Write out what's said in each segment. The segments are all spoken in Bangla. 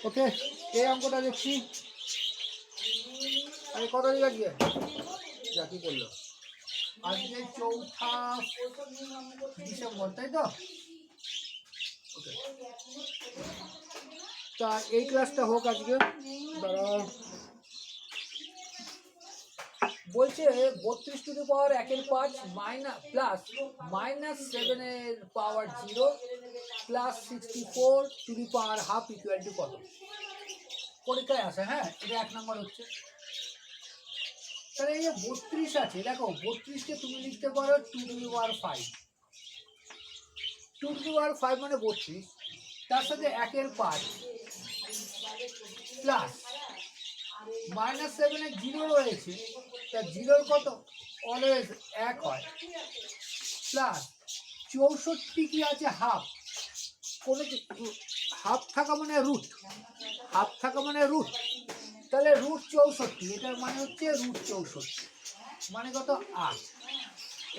ওকে, এই অঙ্কটা দেখছি। আরে কত দিন আজকে যা কি করলো, আজকে 4 ডিসেম্বর, তাই তো? ওকে, তা এই ক্লাসটা হোক আজকে। দাঁড়াও, বলছে 32 two the power 1/5 minus plus -7/0 plus 64 two the power half equal to কত? পরীক্ষায় আসে, হ্যাঁ, এটা 1 নম্বর হচ্ছে। তাহলে এই যে 32 আছে, দেখো 32কে তুমি লিখতে পারো 2 two the power 5। 2 two the পাওয়ার 5 মানে 32, তার সাথে 1/5 প্লাস -7 এর 0 রয়েছে, তা 0 কত? অলওয়েজ 1 হয়, প্লাস 64 কি আছে? হাফ। কোনো হাফ থাকা মানে রুট, হাফ থাকা মানে রুট, তাহলে রুট 64, এটার মানে হচ্ছে রুট 64, মানে কত? 8।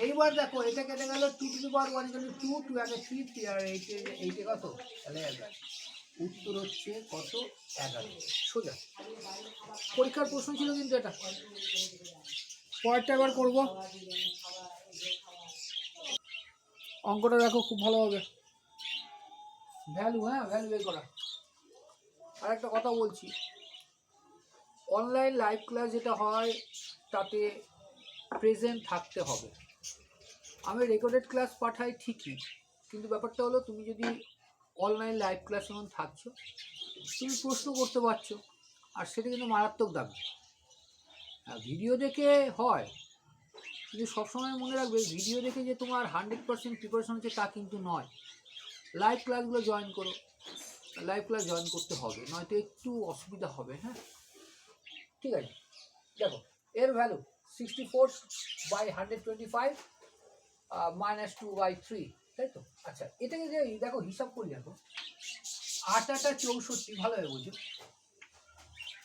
এইবার দেখো এটা কেটে গেল, 2 টু দি পাওয়ার 1 2, 2 আগে 3, 3 আর 8 কত? তাহলে 11। উত্তর হচ্ছে কত? 11। সোজা পরীক্ষার প্রশ্ন ছিল কিন্তু এটা। পরেরটা এবার করবো। অঙ্কটা দেখো খুব ভালো হবে। ভ্যালু, হ্যাঁ ভ্যালু বের করা। আর একটা কথা বলছি, অনলাইন লাইভ ক্লাস যেটা হয় তাতে প্রেজেন্ট থাকতে হবে। আমি রেকর্ডেড ক্লাস পাঠাই ঠিকই, কিন্তু ব্যাপারটা হলো তুমি যদি অনলাইন লাইভ ক্লাস যখন থাকছো, তুমি প্রশ্ন করতে পারছো, আর সেটা কিন্তু মারাত্মক দাবি। ভিডিও দেখে হয়, কিন্তু সবসময় মনে রাখবে ভিডিও দেখে যে তোমার 100% প্রিপারেশন হচ্ছে তা কিন্তু নয়। লাইভ ক্লাসগুলো জয়েন করো, লাইভ ক্লাস জয়েন করতে হবে, নয়তো একটু অসুবিধা হবে। হ্যাঁ, ঠিক আছে। দেখো এর ভ্যালু 64/125 -2/3, তাই তো? আচ্ছা, এটাকে যে দেখো হিসাব করি, দেখো 8 8 64, ভালোভাবে বুঝো।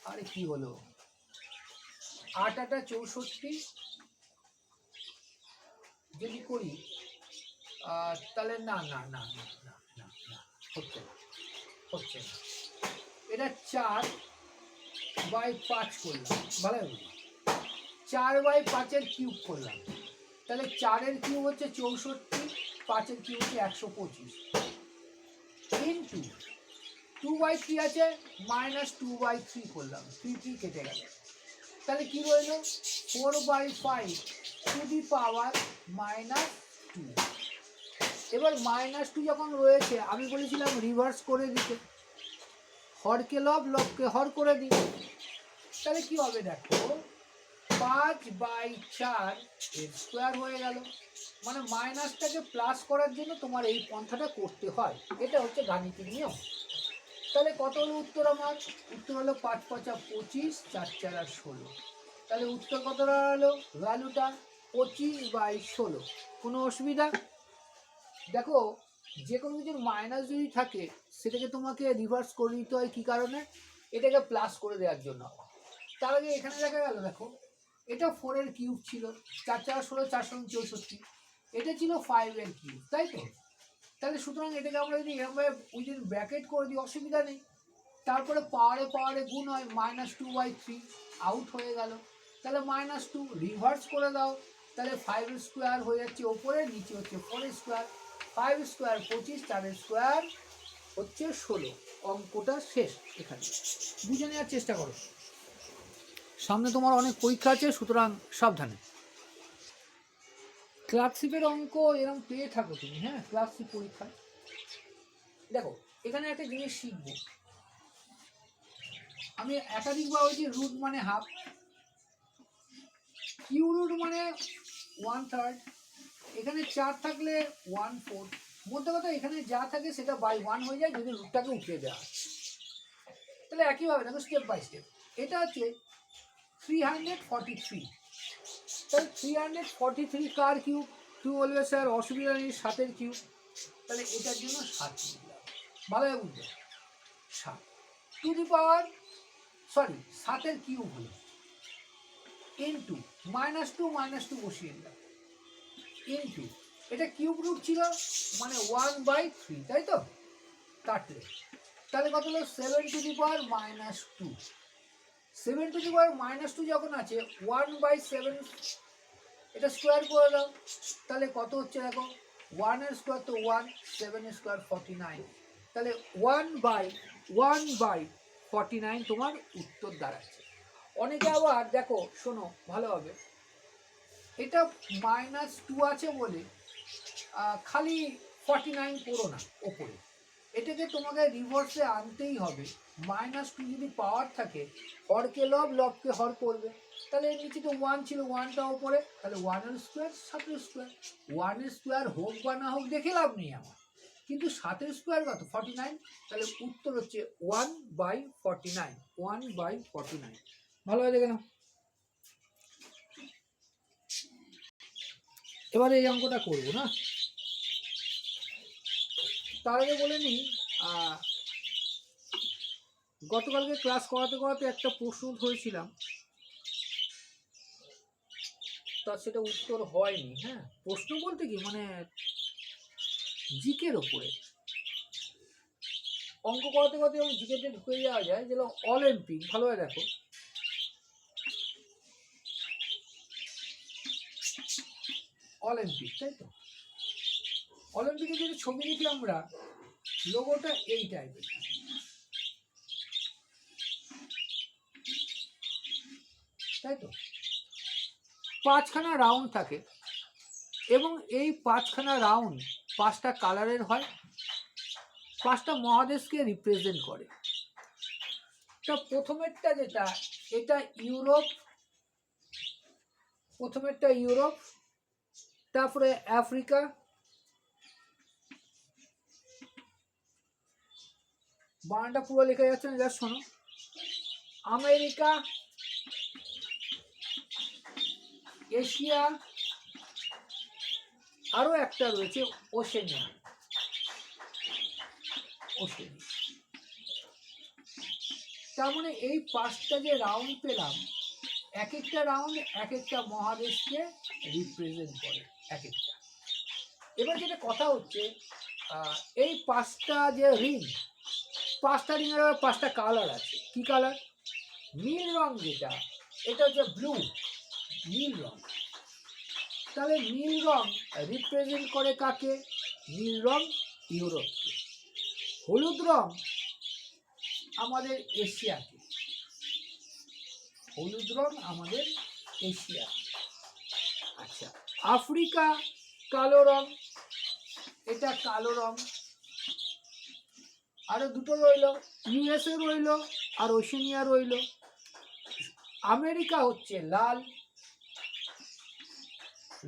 আরে কি হলো, 8 8 64 যদি করি, তাহলে না না না না না না না, হচ্ছে না, হচ্ছে না। এটা 4/5 করলাম, ভালোভাবে বুঝো। 4/5 কিউব করলাম, তাহলে 4 কিউব হচ্ছে 64, 5 কিউব হচ্ছে 125, ইন্টু 2/3 আছে, -2/3 করলাম, 3 কেটে গেল, তাহলে কি রইল? 4/5 টু দি পাওয়ার -2। এবার -2 যখন রয়েছে, আমি বলেছিলাম রিভার্স করে দিতে, হরকে লব, লবকে হর করে দিই, তাহলে কি হবে? দেখো 5/4 এর স্কোয়ার হয়ে গেল, মানে মাইনাসটাকে প্লাস করার জন্য তোমার এই পন্থাটা করতে হয়, এটা হচ্ছে গাণিতিক নিয়ম। তাহলে কত হলো উত্তর? আমার উত্তর হলো 5 5 25, 4 4 16। তাহলে উত্তর কত দাঁড়ালো? ভ্যালুটা 25/16। কোনো অসুবিধা? দেখো যে কোনো কিছুর মাইনাস যদি থাকে সেটাকে তোমাকে রিভার্স করে দিতে হয়, কী কারণে? এটাকে প্লাস করে দেওয়ার জন্য। তার আগে এখানে দেখা গেল, দেখো এটা 4 এর কিউব ছিল, 4 4 16, 4 64, এটা ছিল 5 এর কিউব, তাই তো? তাহলে সুতরাং এটাকে আমরা যদি এরকমভাবে উইদিন ব্র্যাকেট করে দিই, অসুবিধা নেই। তারপরে পাওয়ারে পাওয়ারে গুণ হয়, -2/3 আউট হয়ে গেল, তাহলে -2 রিভার্স করে দাও, তাহলে 5 স্কোয়ার হয়ে যাচ্ছে ওপরে, নিচে হচ্ছে 4 স্কোয়ার, 5 স্কোয়ার 25, 4 স্কোয়ার হচ্ছে 16। অঙ্কটা শেষ। এখানে বুঝে নেওয়ার চেষ্টা করো, সামনে তোমার অনেক পরীক্ষা আছে, সুতরাং সাবধানে। ক্লার্কশিপের অঙ্ক এরকম পেয়ে থাকো তুমি, হ্যাঁ, ক্লার্কশিপ পরীক্ষায়। দেখো এখানে একটা জিনিস শিখবো, আমি একাধিকবার হয়েছি, রুট মানে হাফ, কিউ রুট মানে 1/3, এখানে 4 থাকলে 1/4, মধ্যে কথা এখানে যা থাকে সেটা বাই 1 হয়ে যায় যদি রুটটাকে উঠিয়ে দেওয়া হয়। তাহলে একইভাবে দেখো স্টেপ বাই স্টেপ, এটা হচ্ছে 343, তাহলে 343 কার কিউব? তুমি বলবে স্যার অসুবিধা নেই, 7 কিউব, তাহলে এটার জন্য 7 লিখলাম, ভালোভাবে বুঝবে। 7 two the power, sorry 7 cube হলো, ইন্টু -2 বসিয়ে দিলাম, ইন্টু এটা কিউব রুট ছিল মানে 1/3, তাই তো? কাটলে তাহলে কত হলো 7^-2। 7^-2 যখন আছে 1/7 এটা স্কোয়ার করে দাও, তাহলে কত হচ্ছে দেখো, 1 এর স্কোয়ার তো 1, 7 এর স্কোয়ার 49, তাহলে 1/49 তোমার উত্তর দাঁড়াচ্ছে। অনেকে আবার দেখো শোনো ভালোভাবে, এটা -2 আছে বলে খালি 49 করো না ওপরে, এটাকে তোমাকে রিভার্সে আনতেই হবে। -2 যদি পাওয়ার থাকে, হরকে লব, লবকে হর করবে, তাহলে এর নিচে তো 1 ছিল, 1টা ওপরে, তাহলে 1 এর স্কোয়ার 7 এর স্কোয়ার। 1 এর স্কোয়ার হোক বা না হোক দেখে লাভ নেই আমার, কিন্তু 7 এর স্কোয়ার কত 49, তাহলে উত্তর হচ্ছে 1/49। 1/49 ভালোভাবে দেখে নাও। এবারে এই অঙ্কটা করবো না, তার আগে বলে নিই গতকালকে ক্লাস করাতে করাতে একটা প্রশ্ন ধরেছিলাম, তা সেটা উত্তর হয়নি। হ্যাঁ, প্রশ্ন বলতে কি মানে জিকের ওপরে অঙ্ক করাতে করাতে এবং জিকেতে ঢুকে যাওয়া যায়, যেটা অলিম্পিক। ভালোভাবে দেখো, অলিম্পিক, তাই তো? অলিম্পিকে যদি ছবি দেখি আমরা, লোগোটা এই টাইপের, তাই তো? 5খানা রাউন্ড থাকে এবং এই 5খানা রাউন্ড 5টা কালারের হয়, 5টা মহাদেশকে রিপ্রেজেন্ট করে। তা প্রথমেরটা যেটা, এটা ইউরোপ, প্রথমেরটা ইউরোপ, তারপরে আফ্রিকা, বানানটা পুরো লেখা যাচ্ছে না, যা শোনো, আমেরিকা, এশিয়া, আরো একটা রয়েছে ওশেনিয়া। তার মানে এই 5টা যে রাউন্ড পেলাম, এক একটা রাউন্ড এক একটা মহাদেশকে রিপ্রেজেন্ট করে এক একটা। এবার যেটা কথা হচ্ছে, এই 5টা যে রিং, 5টা রিংয়ের আবার 5টা কালার আছে। কি কালার? নীল রং যেটা, এটা হচ্ছে ব্লু, নীল রং। তাহলে নীল রং রিপ্রেজেন্ট করে কাকে? নীল রং ইউরোপকে। হলুদ রং আমাদের এশিয়াকে, হলুদ রং আমাদের এশিয়া। আচ্ছা, আফ্রিকা কালো রং, এটা কালো রং। আরো দুটো রইল, ইউএসএ রইল আর ওশেনিয়া রইল। আমেরিকা হচ্ছে লাল,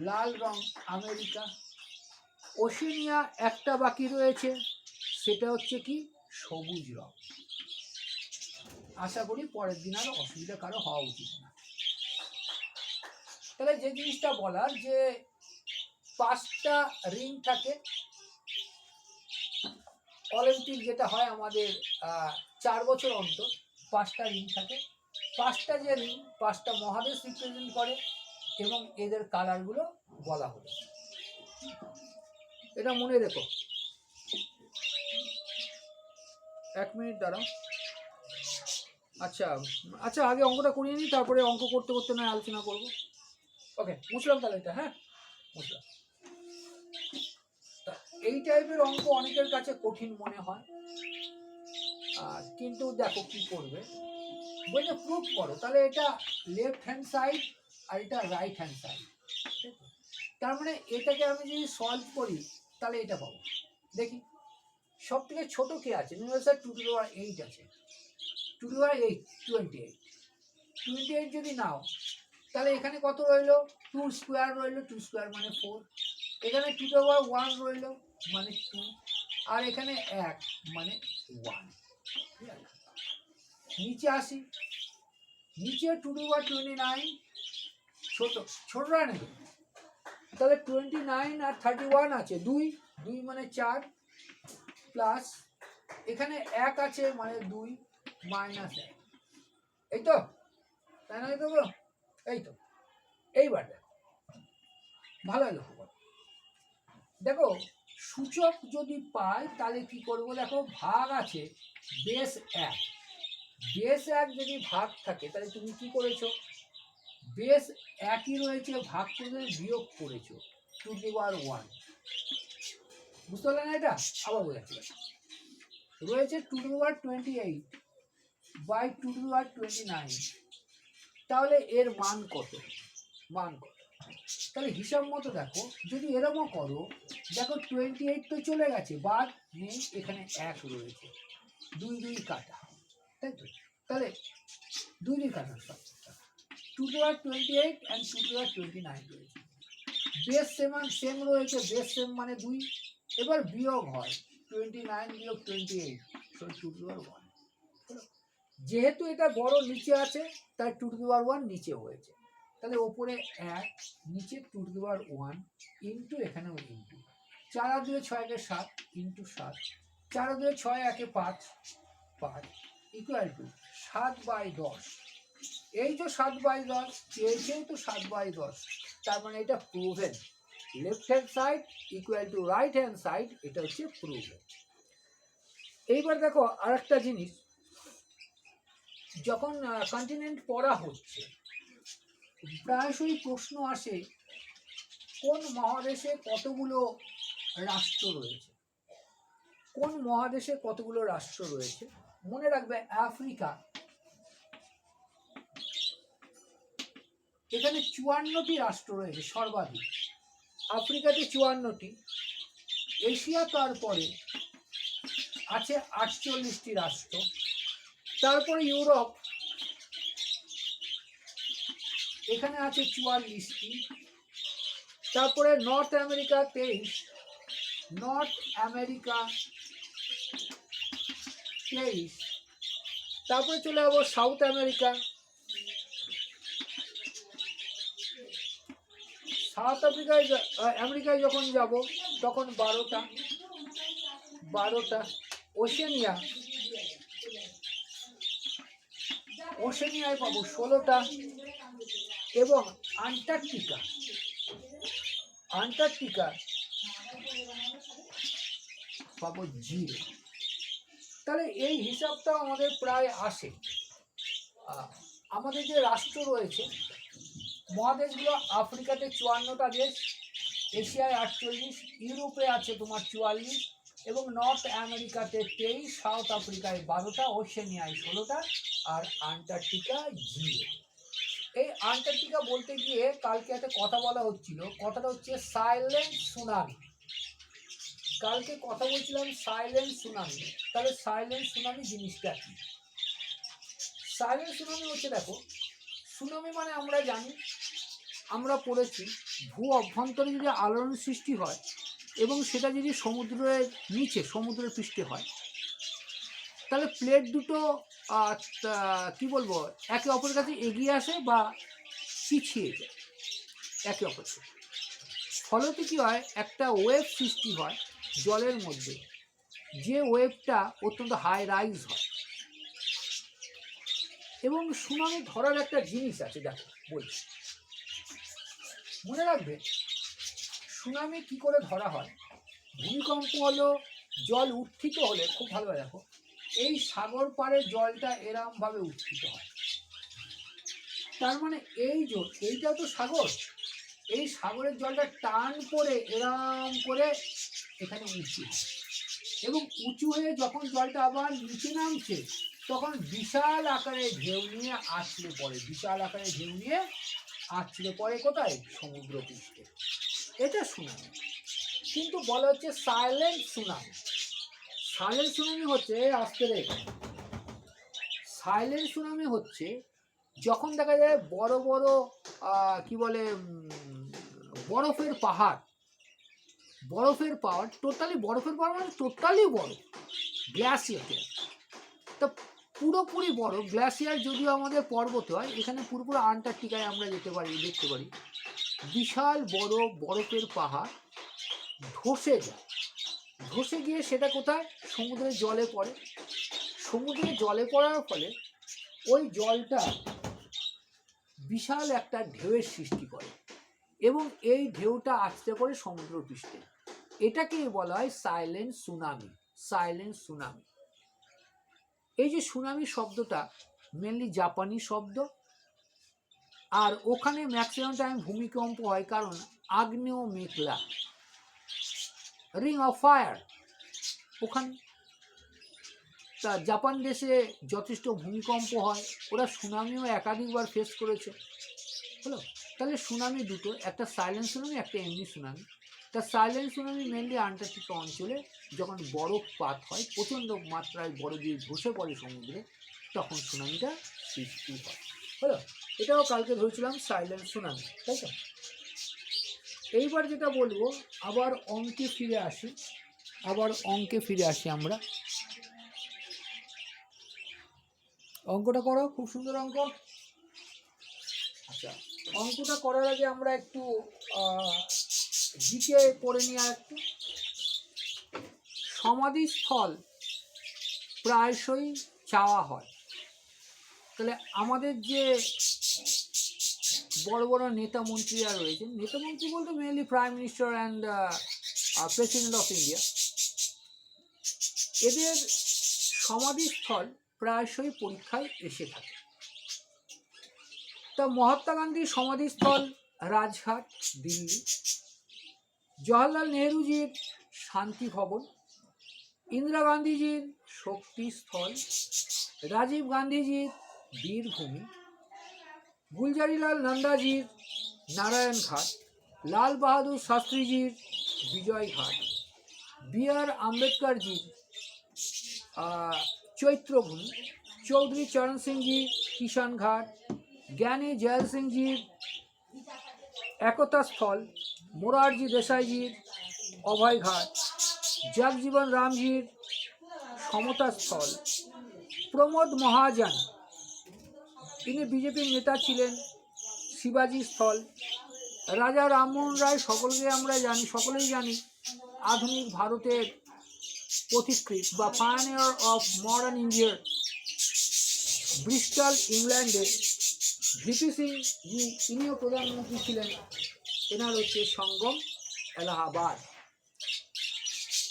লাল রং আমেরিকা। ওশেনিয়া একটা বাকি রয়েছে, সেটা হচ্ছে কি সবুজ রং। আশা করি পরের দিন আর অসুবিধা কারো হওয়া উচিত না। তাহলে যে জিনিসটা বলার, যে 5টা রিং থাকে, অলিম্পিক যেটা হয় আমাদের 4 বছর অন্তর 5টা রিং থাকে। 5টা যে রিং 5টা মহাদেশ রিপ্রেজেন্ট করে এবং এদের কালারগুলো বলা হলো। এটা মনে রেখো। 1 মিনিট দাঁড়াও। আচ্ছা আচ্ছা, আগে অঙ্কটা করিয়ে নিই, তারপরে অঙ্ক করতে করতে নয় আলোচনা করবো। ওকে, বুঝলাম তাহলে এটা। হ্যাঁ, বুঝলাম। এই টাইপের অঙ্ক অনেকের কাছে কঠিন মনে হয়, কিন্তু দেখো কি করবে, বলতে প্রুভ করো। তাহলে এটা লেফট হ্যান্ড সাইড আর এটা রাইট হ্যান্ড সাইড। তার মানে এটাকে আমি যদি সলভ করি তাহলে এটা পাবো। দেখি সব থেকে ছোট কে আছে? 2^8 আছে, 2^8 28। 28 যদি নাও, তাহলে এখানে কত রইল? 2 স্কোয়ার রইল, 2 স্কোয়ার মানে 4। এখানে 2^1 রইল মানে 2, আর এখানে 1 মানে 1। নিচে আসি, নিচে 2^29, ছোট ছোট নেবে, তাহলে 29 আর 31 আছে 2, 2 মানে 4, প্লাস এখানে 1 আছে মানে 2 মাইনাস 1। এই তো, তাই না? তো এই তো। এইবার দেখো, ভালো লক্ষ্য করো, দেখো সূচক যদি পায় তাহলে কি করবো, দেখো ভাগ আছে বেস 1, বেস 1 যদি ভাগ থাকে তাহলে তুমি কি করেছো, বেস 1ই রয়েছে, ভাগ করে বিয়োগ করেছো 2^1, বুঝতে পারলে না? এটা আবার বোঝাচ্ছি, রয়েছে 2^28 বাই 2^29, তাহলে এর মান কত, মান কত? তাহলে হিসাব মতো দেখো, যদি এরকম করো, দেখো 28 তো চলে গেছে, বাদ নেই, এখানে 1 রয়েছে, 2 কাটা, তাই তো? তাহলে 2 কাটা, 2^28 and 2^29 রয়েছে, বেস সেম রয়েছে, বেস সেম মানে 2, এবার বিয়োগ হয় 29 বিয়োগ 28 2^1, যেহেতু এটা বড় নিচে আছে তাই 2^1 নিচে হয়েছে, তাহলে ওপরে 1, নিচে 2^1 ইন্টু, এখানেও ইন্টু, 4 আর 2 6 কে 7 ইন্টু 7, 4 আর 2 6 একে 5 ইকুয়াল টু 7/10, এই যে 7/10 চেয়েছেও তো 7/10, তার মানে এটা proven, left hand side equal to right hand side, এটা হচ্ছে প্রুভেন। এইবার দেখো আরেকটা জিনিস, যখন কন্টিনেন্ট পড়া হচ্ছে প্রায়শই প্রশ্ন আসে কোন মহাদেশে কতগুলো রাষ্ট্র রয়েছে, কোন মহাদেশে কতগুলো রাষ্ট্র রয়েছে। মনে রাখবে আফ্রিকা, এখানে 54টি রাষ্ট্র রয়েছে সর্বাধিক, আফ্রিকাতে 54টি, এশিয়া তারপরে আছে 48টি রাষ্ট্র, তারপরে ইউরোপ, এখানে আছে 44টি, তারপরে নর্থ আমেরিকা 23, নর্থ আমেরিকা 23, তারপরে চলে যাবো সাউথ আমেরিকা, সাউথ আমেরিকায় যখন যাব তখন 12টা, ওশেনিয়ায় পাবো 16টা, এবং আন্টার্কটিকা পাবো 0। তাহলে এই হিসাবটাও আমাদের প্রায় আসে। আমাদের যে রাষ্ট্র রয়েছে, মহাদেশগুলো, আফ্রিকাতে 54টা দেশ, এশিয়ায় 48, ইউরোপে আছে তোমার 44, এবং নর্থ আমেরিকাতে 23, সাউথ আফ্রিকায় 12টা, ওশেনিয়ায় 16টা, আর আন্টার্কটিকা 0। এই আন্টার্কটিকা বলতে গিয়ে কালকে একটা কথা বলা হচ্ছিল, কথাটা হচ্ছে সাইলেন্ট সুনামি। কালকে কথা বলছিলাম সাইলেন্ট সুনামি। তাহলে সাইলেন্ট সুনামি জিনিসটা কি? সাইলেন্ট সুনামি হচ্ছে, দেখো সুনামি মানে আমরা জানি, আমরা পড়েছি, ভূ অভ্যন্তরে যদি আলোড়ন সৃষ্টি হয় এবং সেটা যদি সমুদ্রের নিচে, সমুদ্রের পৃষ্ঠে হয়, তাহলে প্লেট দুটো কি বলবো, একে অপরের কাছে এগিয়ে আসে বা পিছিয়ে যায় একে অপরকে। ফলতে কি হয়, একটা ওয়েভ সৃষ্টি হয় জলের মধ্যে, যে ওয়েভটা অত্যন্ত হাই রাইজ হয়। এবং সুনামি ধরার একটা জিনিস আছে, দেখো বলছি, মনে রাখবে সুনামি কি করে ধরা হয়। ভূমিকম্প হলো, জল উত্থিত হলে, খুব ভালোভাবে দেখো, এই সাগর পাড়ে জলটা এরম ভাবে উত্থিত হয়, তার মানে এইটা তো সাগর, এই সাগরের জলটা টান করে এরম করে এখানে উঁচু হয়, এবং উঁচু হয়ে যখন জলটা আবার নিচে নামছে তখন বিশাল আকারে ঢেউ নিয়ে আছড়ে পড়ে, বিশাল আকারে ঢেউ নিয়ে আছড়ে পড়ে কোথায়, সমুদ্র পৃষ্ঠে। এটা সুনামি। কিন্তু বলা হচ্ছে সাইলেন্ট সুনামি। সাইলেন্ট সুনামি হচ্ছে, আসতে রেখে, সাইলেন্ট সুনামি হচ্ছে যখন দেখা যায় বড় বড় কি বলে, বরফের পাহাড়, টোটালি বরফের পাহাড় মানে টোটালি বরফ, গ্লাসিয়ার, তা পুরোপুরি বরফ। গ্লাসিয়ার যদিও আমাদের পর্বত হয়, এখানে পুরোপুরি আন্টার্কটিকায় আমরা যেতে পারি, দেখতে পারি বিশাল বড় বরফের পাহাড় ধসে যায়, ধসে গিয়ে সেটা কোথায়, সমুদ্রের জলে পড়ে। সমুদ্রের জলে পড়ার ফলে ওই জলটা বিশাল একটা ঢেউয়ের সৃষ্টি করে, এবং এই ঢেউটা আছড়ে পড়ে সমুদ্র পৃষ্ঠে। এটাকেই বলা হয় সাইলেন্ট সুনামি। Silent tsunami. এই যে সুনামি শব্দটা মেনলি জাপানি শব্দ, আর ওখানে ম্যাক্সিমাম টাইম ভূমিকম্প হয়, কারণ আগ্নেয় মেঘলা, রিং অফ ফায়ার ওখানে। তা জাপান দেশে যথেষ্ট ভূমিকম্প হয়, ওরা সুনামিও একাধিকবার ফেস করেছে। হলো, তাহলে সুনামি দুটো, একটা সাইলেন্ট সুনামি, একটা এমনি সুনামি। তা সাইলেন্ট সুনামি মেনলি আন্টার্কটিকা অঞ্চলে যখন বরফপাত হয়, প্রচণ্ড মাত্রায় বরফ দিয়ে ধসে পড়ে সমুদ্রে, তখন সুনামিটা সৃষ্টি হয়। হলো, এটাও কালকে ধরেছিলাম সাইলেন্ট সুনামি, তাই তো? এইবার যেটা বলবো, আবার অঙ্কে ফিরে আসি, আমরা। অঙ্কটা করো, খুব সুন্দর অঙ্ক। আচ্ছা, অঙ্কটা করার আগে আমরা একটু জিকে পড়ে নিই। আর একটু, সমাধিস্থল প্রায়শই চাওয়া হয়। তাহলে আমাদের যে বড় বড় নেতা মন্ত্রীরা রয়েছেন, নেতা মন্ত্রী বলতে mainly prime minister and president of India, এদের সমাধিস্থল প্রায়শই পরীক্ষায় এসে থাকে। তা মহাত্মা গান্ধীর সমাধিস্থল রাজঘাট, দিল্লি। জওহরলাল নেহরুজির শান্তি ভবন, ইন্দিরা গান্ধীজির শক্তিস্থল, রাজীব গান্ধীজির বীরভূমি, গুলজারিলাল নন্দাজির নারায়ণঘাট, লাল বাহাদুর শাস্ত্রীজির বিজয়ঘাট, বি আর আম্বেদকরজির চৈত্রভূমি, চৌধুরী চরণ সিংজির কিষানঘাট, জ্ঞানী জয়ল সিংজির একতা স্থল, মোরারজি দেশাইজির অভয়ঘাট, জগজীবন রামজির সমতা স্থল, প্রমোদ মহাজন, তিনি বিজেপির নেতা ছিলেন, শিবাজি স্থল, রাজা রামমোহন রায়, সকলেই জানি আধুনিক ভারতের পথিকৃৎ বা pioneer of modern India, Bristol ইংল্যান্ডে ভিপি সিং জি, তিনিও প্রধানমন্ত্রী ছিলেন, এনার হচ্ছে সঙ্গম এলাহাবাদ।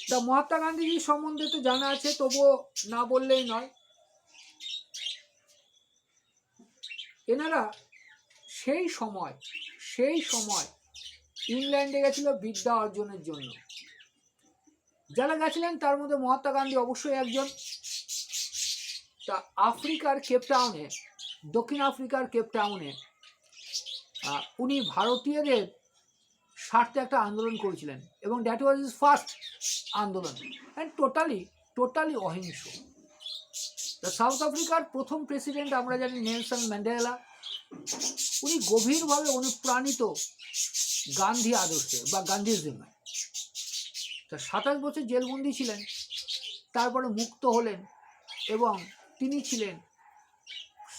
তা মহাত্মা গান্ধীজির সম্বন্ধে তো জানা আছে, তবুও না বললেই নয়। এনারা সেই সময় ইংল্যান্ডে গেছিল বিদ্যা অর্জনের জন্য। যারা গেছিলেন তার মধ্যে মহাত্মা গান্ধী অবশ্যই একজন। তা দক্ষিণ আফ্রিকার কেপটাউনে উনি ভারতীয়দের স্বার্থে একটা আন্দোলন করেছিলেন, এবং দ্যাট ওয়াজ ইজ ফার্স্ট আন্দোলন, অ্যান্ড টোটালি অহিংস। তা সাউথ আফ্রিকার প্রথম প্রেসিডেন্ট আমরা জানি নেলসন ম্যান্ডেলা, উনি গভীরভাবে অনুপ্রাণিত গান্ধী আদর্শে বা গান্ধীজমে। তা 27 বছর জেলবন্দি ছিলেন, তারপরে মুক্ত হলেন, এবং তিনি ছিলেন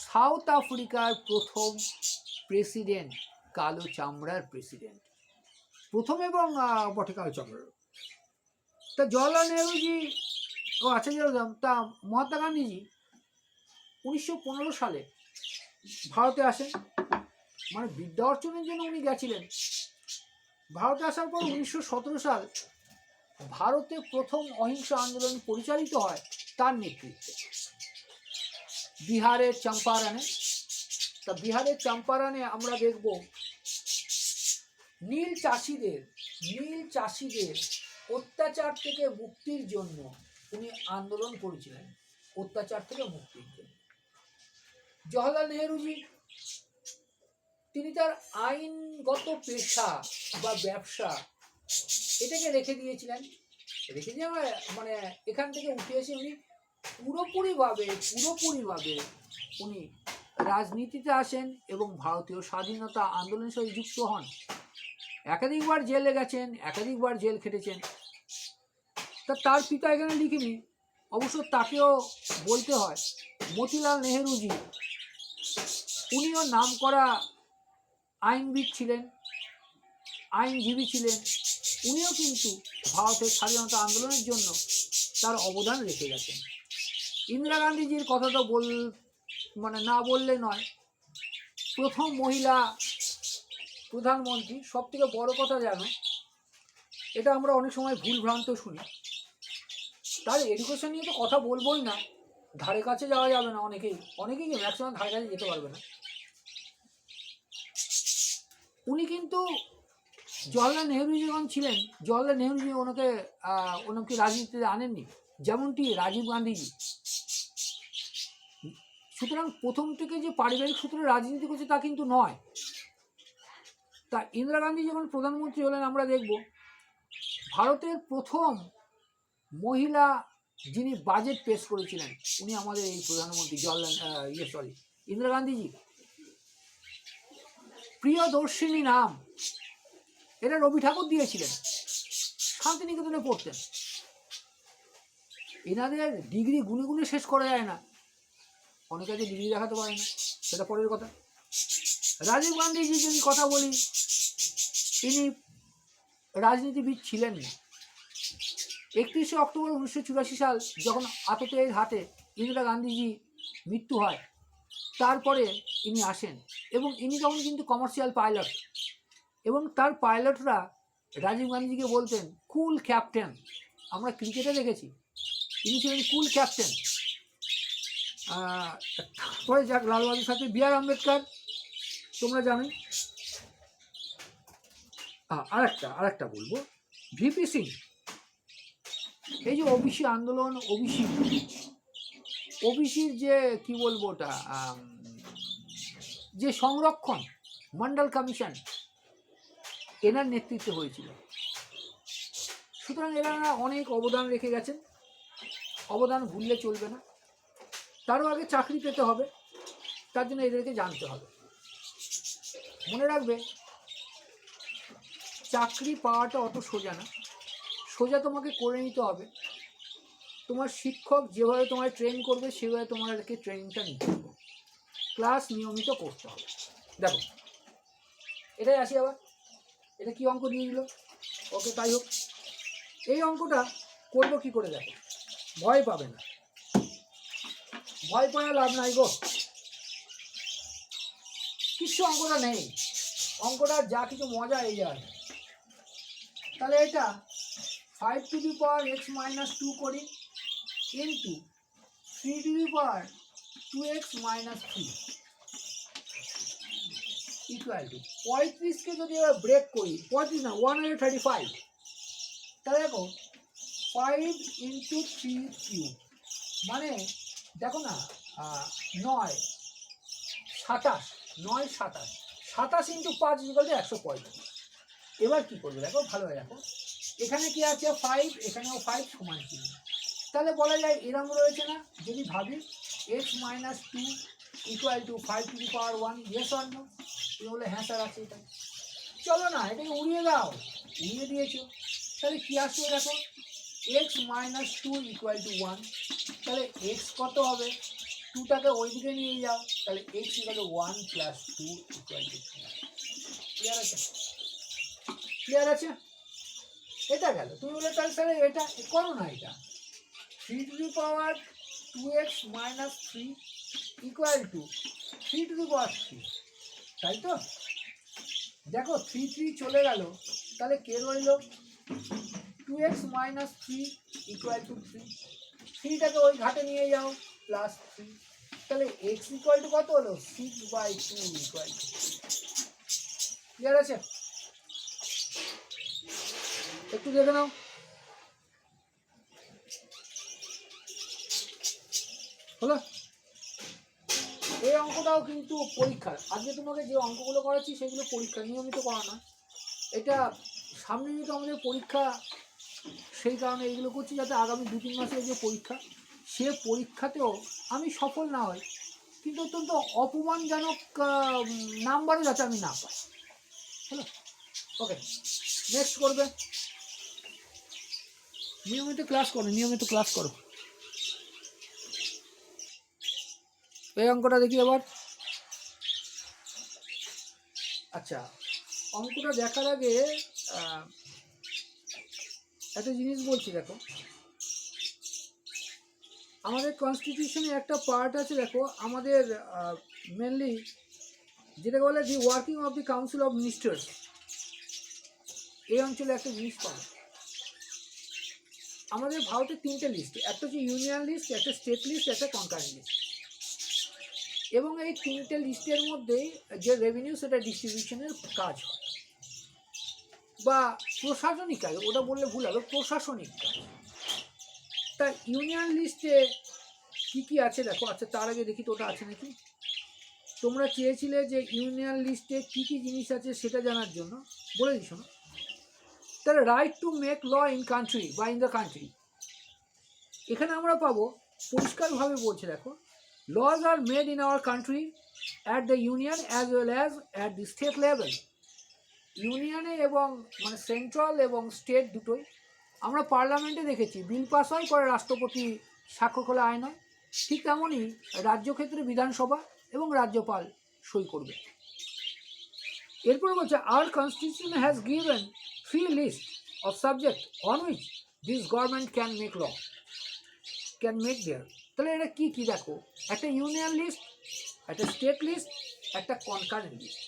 সাউথ আফ্রিকার প্রথম প্রেসিডেন্ট, কালো চামড়ার প্রেসিডেন্ট, প্রথম এবং বটে কালো চামড়ার। তা জওয়াহরলাল নেহরুজি তা মহাত্মা গান্ধীজি 1915 সালে ভারতে আসেন, মানে বিদ্যা অর্জনের জন্য উনি গেছিলেন। ভারতে আসার পর 1917 সাল ভারতে প্রথম অহিংস আন্দোলন পরিচালিত হয় তার নেতৃত্বে বিহারের চম্পারণে। তা বিহারের চম্পারণে আমরা দেখব নীল চাষিদের অত্যাচার থেকে মুক্তির জন্য উনি আন্দোলন করেছিলেন, অত্যাচার থেকে মুক্তির জন্য। জওহরলাল নেহরুজি, তিনি তার আইনগত পেশা বা ব্যবসা এটাকে রেখে দিয়েছিলেন, মানে এখান থেকে উঠে এসে উনি পুরোপুরিভাবে উনি রাজনীতিতে আসেন এবং ভারতীয় স্বাধীনতা আন্দোলনের সাথে যুক্ত হন। একাধিকবার জেলে গেছেন, একাধিকবার জেল খেটেছেন। তার পিতা এখানে লিখিনি, অবশ্য তাকেও বলতে হয়, মতিলাল নেহরুজি, উনিও নামকরা আইনবিদ ছিলেন, আইনজীবী ছিলেন। উনিও কিন্তু ভারতের স্বাধীনতা আন্দোলনের জন্য তার অবদান রেখে গেছেন। ইন্দিরা গান্ধীজির কথা তো না বললে নয়, প্রথম মহিলা প্রধানমন্ত্রী। সব থেকে বড় কথা জানো, এটা আমরা অনেক সময় ভুল ভ্রান্ত শুনি। তার এডুকেশন নিয়ে তো কথা বলবোই না, ধারে কাছে যাওয়া যাবে না। অনেকেই কি ম্যাক্সিমাম ধারে কাছে যেতে পারবে না। উনি কিন্তু জওয়াহরলাল নেহরু যখন ছিলেন, জওয়াহরলাল নেহরুজি ওনাকে রাজনীতিতে আনেননি, যেমনটি রাজীব গান্ধীজি। সুতরাং প্রথম থেকে যে পারিবারিক সূত্রে রাজনীতি করছে তা কিন্তু নয়। তা ইন্দিরা গান্ধী যখন প্রধানমন্ত্রী হলেন, আমরা দেখব ভারতের প্রথম মহিলা যিনি বাজেট পেশ করেছিলেন উনি আমাদের এই প্রধানমন্ত্রী ইন্দিরা গান্ধীজি। প্রিয়দর্শিনী নাম, এটা রবি ঠাকুর দিয়েছিলেন, শান্তিনিকেতনে পড়তেন। এনাদের ডিগ্রি গুনে গুনে শেষ করা যায় না, অনেকে আছে ডিগ্রি দেখাতে পারে না, সেটা পরের কথা। রাজীব গান্ধীজি যদি কথা বলি, তিনি রাজনীতিবিদ ছিলেন না। 31শে অক্টোবর 1984 সাল যখন আততায়ীর হাতে ইন্দিরা গান্ধীজি মৃত্যু হয়, তারপরে ইনি আসেন এবং ইনি তখন কিন্তু কমার্শিয়াল পাইলট, এবং তার পাইলটরা রাজীব গান্ধীজিকে বলতেন কুল ক্যাপ্টেন। আমরা ক্রিকেটে দেখেছি ইনি ছিলেন কুল ক্যাপ্টেন। তারপরে যাক, লাল বাহাদুর শাস্ত্রী, বি আর আম্বেদকর তোমরা জানোই। আরেকটা বলবো, ভিপি সিং। এই যে ওবিসি আন্দোলন, ওবিসির যে কি বলবো ওটা, যে সংরক্ষণ মন্ডল কমিশন এনার নেতৃত্বে হয়েছিল। সুতরাং এনারা অনেক অবদান রেখে গেছেন, অবদান ভুললে চলবে না। তারও আগে চাকরি পেতে হবে, তার জন্য এদেরকে জানতে হবে। মনে রাখবে, চাকরি পাওয়াটা অত সোজা না, সোজা তোমাকে করে নিতে হবে। তোমার শিক্ষক যেভাবে তোমায় ট্রেন করবে সেভাবে তোমাদেরকে ট্রেনিংটা নিতে হবে, ক্লাস নিয়মিত করতে হবে। দেখো, এটাই আসি আবার, এটা কি অঙ্ক দিয়ে দিল, ওকে তাই হোক। এই অঙ্কটা করবো কি করে, দেখো, ভয় পাবে না, ভয় পাওয়া লাভ নাই গো, কিছু অঙ্কটা নেই, অঙ্কটা যা কিছু মজা এই যায়। তাহলে এটা 5 টু দি পাওয়ার x - 2 করি into 3 to the power 2x - 3 equal to 35কে যদি এবার ব্রেক করি, 35 না 135, তাহলে দেখো 5 ইন্টু 3 কিউব, মানে দেখো না 9 27, 9 27, 27 ইন্টু 5 ইকুয়াল টু 135। এবার কি করবে দেখো, ভালোভাবে দেখো, এখানে কি আছে 5, এখানেও 5 সমান চিহ্ন। তাহলে বলা যায় এরকম রয়েছে না, যদি ভাবি x - 2 equal to 5 to the power 1, yes or no? তুমি বলে হ্যাঁ স্যার আছে এটা। চলো না, এটাকে উড়িয়ে দাও, উড়িয়ে দিয়েছো, তাহলে কি আসবে দেখো, x - 2 ইকুয়াল টু 1। তাহলে x কত হবে, 2টাকে ওইদিকে নিয়ে যাও, তাহলে x equal to 1 plus 2 equal to 3। Clear আছে? ক্লিয়ার আছে? এটা গেল। তুমি বলে তাহলে স্যার এটা করো না, এটা 3 to the power 2x - 3 equal to 3 to the power 3, তাই তো? দেখো 3 3 চলে গেল, তাহলে কে রইল, 2x - 3 ইকুয়াল টু 3। 3টাকে ওই ঘাটে নিয়ে যাও, প্লাস 3, তাহলে x ইকুয়াল টু কত হলো, 6/2 ইকুয়াল টু 3। ক্লিয়ার আছে? একটু দেখে নাও, হলো? এই অঙ্কটাও কিন্তু পরীক্ষার, আজকে তোমাকে যে অঙ্কগুলো করাচ্ছি সেগুলো পরীক্ষা, নিয়মিত করা না। এটা সামনে যেহেতু আমাদের পরীক্ষা, সেই কারণে এইগুলো করছি, যাতে আগামী 2-3 মাসের যে পরীক্ষা, সে পরীক্ষাতেও আমি সফল না হই, কিন্তু অত্যন্ত অপমানজনক নাম্বারও যাতে আমি না পাই। হলো? ওকে, নেক্সট করবে, নিয়মিত ক্লাস করো, নিয়মিত ক্লাস করো। এই অঙ্কটা দেখি এবার। আচ্ছা, অঙ্কটা দেখার আগে একটা জিনিস বলছি, দেখো আমাদের কনস্টিটিউশনে একটা পার্ট আছে, দেখো আমাদের মেনলি যেটা বলে the working of the council of ministers, এই অঞ্চলে একটা জিনিস পাবো, আমাদের ভারতের তিনটে লিস্ট, একটা হচ্ছে ইউনিয়ন লিস্ট, একটা স্টেট লিস্ট, একটা কনকারেন্ট লিস্ট। এবং এই তিনটে লিস্টের মধ্যেই যে রেভিনিউ সেটা ডিস্ট্রিবিউশনের কাজ হয় বা প্রশাসনিক কাজ, ওটা বললে ভুল হবে, প্রশাসনিক কাজ। তা ইউনিয়ন লিস্টে কি কি আছে দেখো। আচ্ছা তার আগে দেখি তো ওটা আছে নাকি। তোমরা চেয়েছিলে যে ইউনিয়ন লিস্টে কি কি জিনিস আছে সেটা জানার জন্য, বলে দিস না। তাহলে right to make law in country বা ইন দ্য কান্ট্রি, এখানে আমরা পাবো পরিষ্কারভাবে বলছে দেখো, laws are made in our country at the union as well as at the state level। ইউনিয়নে এবং মানে সেন্ট্রাল এবং স্টেট দুটোই। আমরা পার্লামেন্টে দেখেছি বিল পাস হয়, পরে রাষ্ট্রপতি স্বাক্ষর করলে আইন হয়, ঠিক তেমনই রাজ্য ক্ষেত্রে বিধানসভা এবং রাজ্যপাল সই করবে। এরপরে বলছে our constitution has given three lists of subject on which this government can make law, can make their। তাহলে এটা কি কি দেখো, একটা ইউনিয়ন লিস্ট, একটা স্টেট লিস্ট, একটা কনকারেন্ট লিস্ট।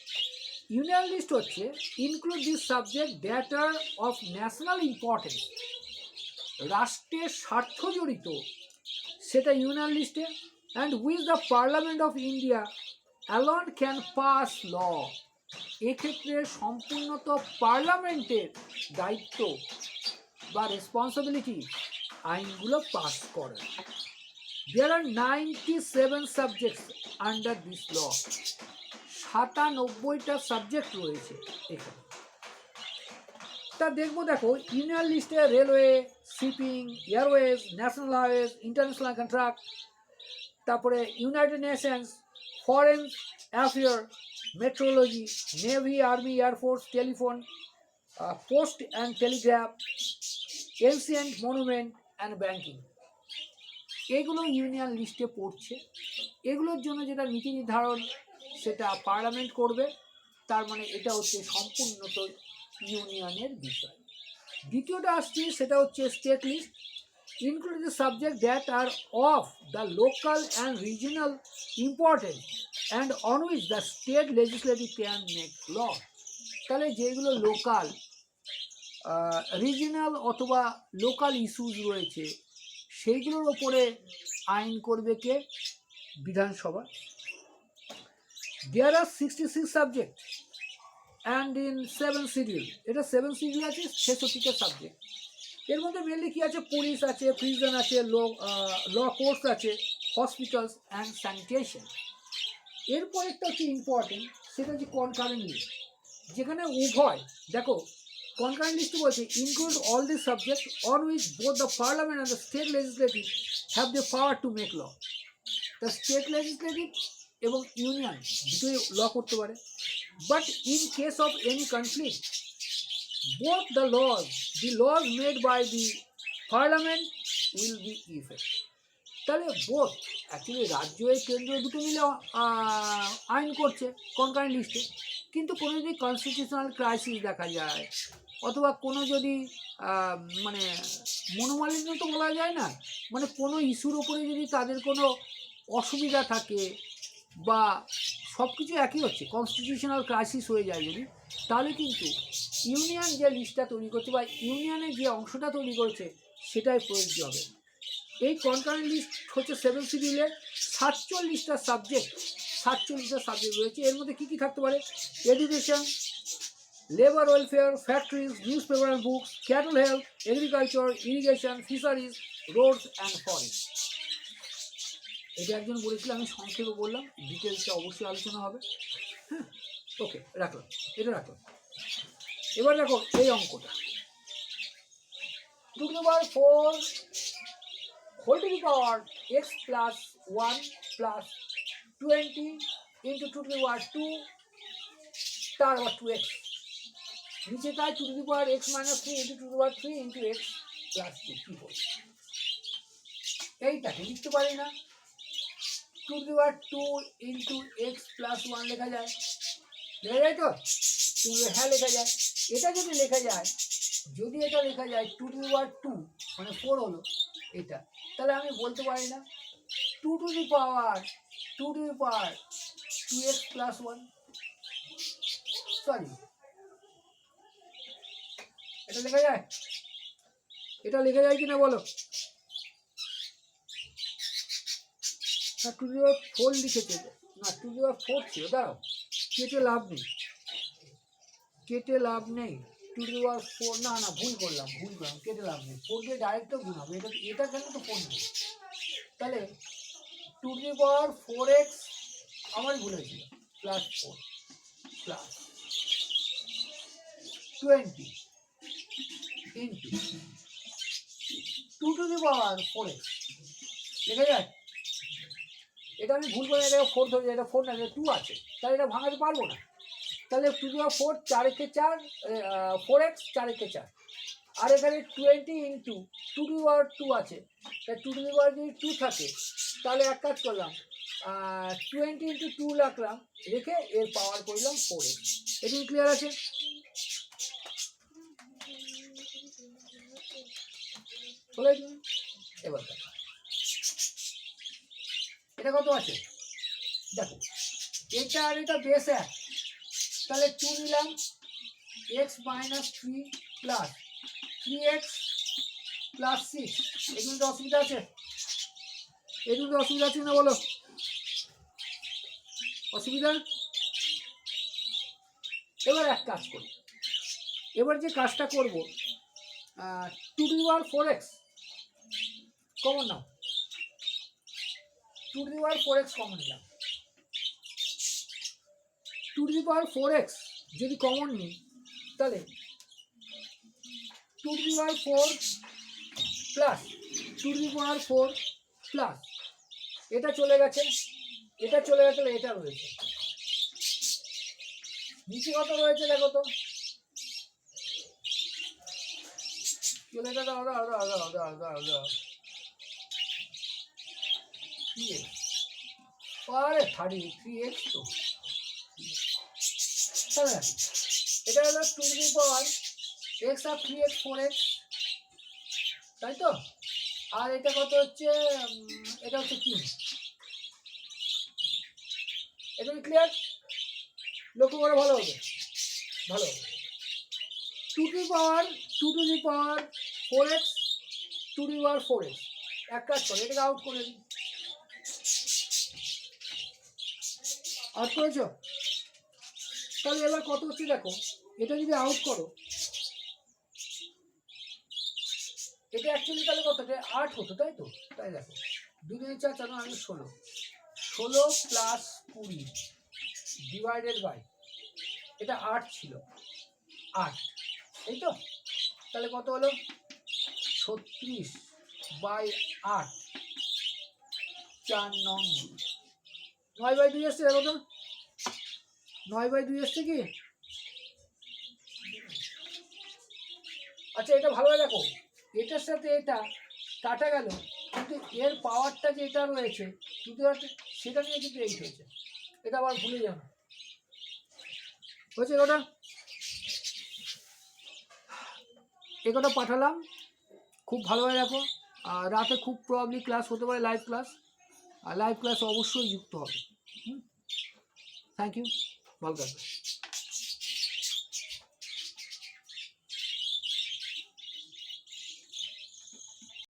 ইউনিয়ন লিস্ট হচ্ছে include this subject that are of national importance, রাষ্ট্রের স্বার্থ জড়িত, সেটা ইউনিয়ন লিস্টে। And with the Parliament of India alone can pass law, এক্ষেত্রে সম্পূর্ণত পার্লামেন্টের দায়িত্ব বা রেসপন্সিবিলিটি আইনগুলো পাস করে। There are 97 subjects under this law, 97টা সাবজেক্ট রয়েছে এখানে। তা দেখবো দেখো ইউনিয়ন লিস্টে railway, shipping, airways, national highways, international contract, তারপরে United Nations, foreign affair, metrology, navy, army, air force, telephone, post and telegraph, ancient monument and banking, এগুলো ইউনিয়ন লিস্টে পড়ছে। এগুলোর জন্য যেটা নীতি নির্ধারণ সেটা পার্লামেন্ট করবে, তার মানে এটা হচ্ছে সম্পূর্ণত ইউনিয়নের বিষয়। দ্বিতীয়টা আসছে সেটা হচ্ছে state list, include the subject that are of the local and regional importance and on which the state legislative can make law. তাহলে যেগুলো লোকাল, রিজিনাল অথবা লোকাল ইস্যুস রয়েছে সেইগুলোর ওপরে আইন করবে কে? বিধানসভা। There are 66 subject and in 7 schedule, এটা 7 শিডিউল আছে 66টা সাবজেক্ট। এর মধ্যে মেনলি কী আছে? পুলিশ আছে, প্রিজন আছে, ল কোর্টস আছে, হসপিটালস অ্যান্ড স্যানিটেশন। এরপর একটা হচ্ছে ইম্পর্টেন্ট, সেটা হচ্ছে কনকারেন্ট লিস্ট, যেখানে উভয় দেখো কনকারেন্ট লিস্টে বলছে include all this subject on which both the parliament and the state legislative have the power to make law. The state legislative এবং ইউনিয়ন দুটোই ল করতে পারে, but in case of any conflict both the laws made by the parliament will be effect। তাহলে বোথ অ্যাকচুয়ালি রাজ্য এই কেন্দ্র দুটো মিলে আইন করছে কনকারেন্ট লিস্টে, কিন্তু কোনো যদি কনস্টিটিউশনাল ক্রাইসিস দেখা যায় অথবা কোনো যদি মানে মনোমালিন্য তো বলা যায় না, মানে কোনো ইস্যুর ওপরে যদি তাদের কোনো অসুবিধা থাকে বা সব কিছু একই হচ্ছে, কনস্টিটিউশনাল ক্রাইসিস হয়ে যায় যদি, তাহলে কিন্তু ইউনিয়ন যে লিস্টটা তৈরি করছে বা ইউনিয়নের যে অংশটা তৈরি করেছে সেটাই প্রযোজ্য হবে। এই কনকারেন্ট লিস্ট হচ্ছে 7 শিডিউলের 47টা সাবজেক্ট রয়েছে। এর মধ্যে কী কী থাকতে পারে? Education, labour welfare, factories, news paper and books, cattle health, agriculture, irrigation, fisheries, roads and forest. এটা একজন বলেছিল, আমি সংক্ষেপে বললাম, ডিটেলসে অবশ্যই আলোচনা হবে। হ্যাঁ, ওকে, রাখলাম, এটা রাখলাম। এবার দেখো এই অঙ্কটা 2^4 whole to the power x plus 1 plus 20 into 2^2 তার আবার 2x, নিচে তাই 2^x minus 3 into 2^3 into x plus 2। কি বলছে এইটাকে লিখতে পারি না? 2^2 ইন্টু x প্লাস 1 লেখা যায়, তো? হ্যাঁ লেখা যায়। এটা যদি লেখা যায়, যদি এটা লেখা যায় 2^2 মানে 4 হলো এটা, তাহলে আমি বলতে পারি না 2 two the power 2x plus 1, sorry, এটা লেখা যায়? এটা লিখে যায় কিনা বলো? না 2^4 লিখেছে, না 2^4 ছিল, দাঁড়াও কেটে লাভ নেই, কেটে লাভ নেই। 2^4 না না ভুল করলাম, কেটে লাভ নেই, 4 দিয়ে ডাইরেক্ট তো গুণ হবে, এটা কেন তো 4 নেই, তাহলে 2^4x আমার ভুল হয়েছিল, প্লাস 4 প্লাস 20 ইন্টু 2^4x লেখা যায়। এটা আমি ভুল করে এটা 4 ধরে, এটা 4 না, এটা 2 আছে, তাহলে এটা ভাঙাতে পারবো না। তাহলে 2^4 4 4 4x 4 4, আর এখানে 20 ইন্টু 2^2 আছে, তাই 2 যদি 2 থাকে তাহলে এক কাজ করলাম, 20 ইন্টু 2 রাখলাম, রেখে এর পাওয়ার করলাম 4x। এটি ক্লিয়ার আছে? বলে এবার দেখো এটা কত আছে, দেখো এটা আর এটা বেস 1, তাহলে 2 নিলাম, x minus 3 plus 3x plus 6, এগুলো অসুবিধা আছে? এগুলো অসুবিধা আছে না বলো? অসুবিধা? এবার এক কাজ করি, এবার যে কাজটা করব, 2^4x কমন নাও, 2^4x কমন নিলাম, 2^4x যদি কমন নিই তাহলে 2^4 প্লাস 2^4 প্লাস এটা চলে গেছে, এটা চলে গেছে, এটা রয়েছে, নিচে কত রয়েছে দেখো তো, চলে গেছে আরে 33x, তো এটা হলো 2^x আর 3x 4x, তাই তো, আর এটা কত হচ্ছে, এটা হচ্ছে 3, এটা কি ক্লিয়ার? লক্ষ্য করে ভালো হবে, ভালো হবে। 2^4x 2^4x, এক কাজ করে এটাকে আউট করে দিই, আউট করেছ? তাহলে এবার কত হচ্ছে দেখো, এটা যদি আউট করো, এটা অ্যাকচুয়ালি তাহলে কত, 8 হতো, তাই তো, তাই দেখো 2 4 4 9 16, 16 প্লাস 20 ডিভাইডেড বাই, এটা 8 ছিল, 8, এই তো, তাহলে কত হলো 36/8, 4 9 9/2 এসছে, দেখো তো 9/2 এসছে কি? আচ্ছা এটা ভালো দেখো, এটার সাথে এটা কাটা গেল, কিন্তু এর পাওয়ারটা যেটা রয়েছে সেটা নিয়ে কিন্তু 8 হয়েছে, এটা আবার ভুলে যাও না, হয়েছে ওটা, এগুলো পাঠালাম, খুব ভালোভাবে দেখো, আর রাতে খুব প্রবলি ক্লাস হতে পারে, লাইভ ক্লাস, আর লাইভ ক্লাস অবশ্যই যুক্ত হবে। থ্যাংক ইউ, ভালো থাকবে।